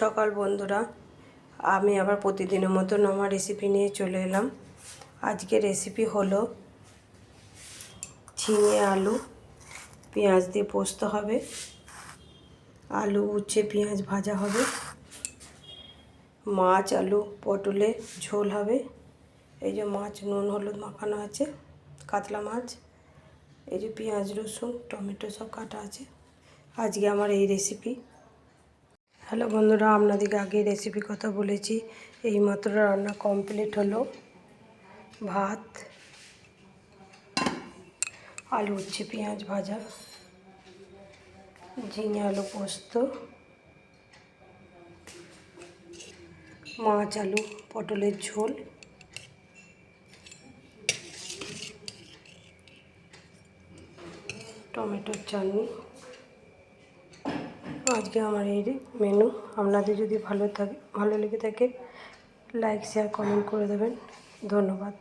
সকাল বন্ধুরা, আমি আবার প্রতিদিনের মতন আমার রেসিপি নিয়ে চলে এলাম। আজকে রেসিপি হলো ঝিঙে আলু পেঁয়াজ দিয়ে পোস্ত হবে, আলু উচ্ছে পেঁয়াজ ভাজা হবে, মাছ আলু পটলে ঝোল হবে। এই যে মাছ নুন হলুদ মাখানো আছে, কাতলা মাছ। এই যে পেঁয়াজ রসুন টমেটো সব কাটা আছে। আজকে আমার এই রেসিপি। হ্যালো বন্ধুরা, আপনাদেরকে আগে রেসিপি কথা বলেছি। এইমাত্র রান্না কমপ্লিট হলো। ভাত, আলু উচ্ছে পেঁয়াজ ভাজা, ঝিঙে আলু পোস্ত, মাছ আলু পটলের ঝোল, টমেটোর চাটনি। আজকে আমার এই মেনু। আপনাদের যদি ভালো লেগে থাকে লাইক শেয়ার কমেন্ট করে দেবেন। ধন্যবাদ।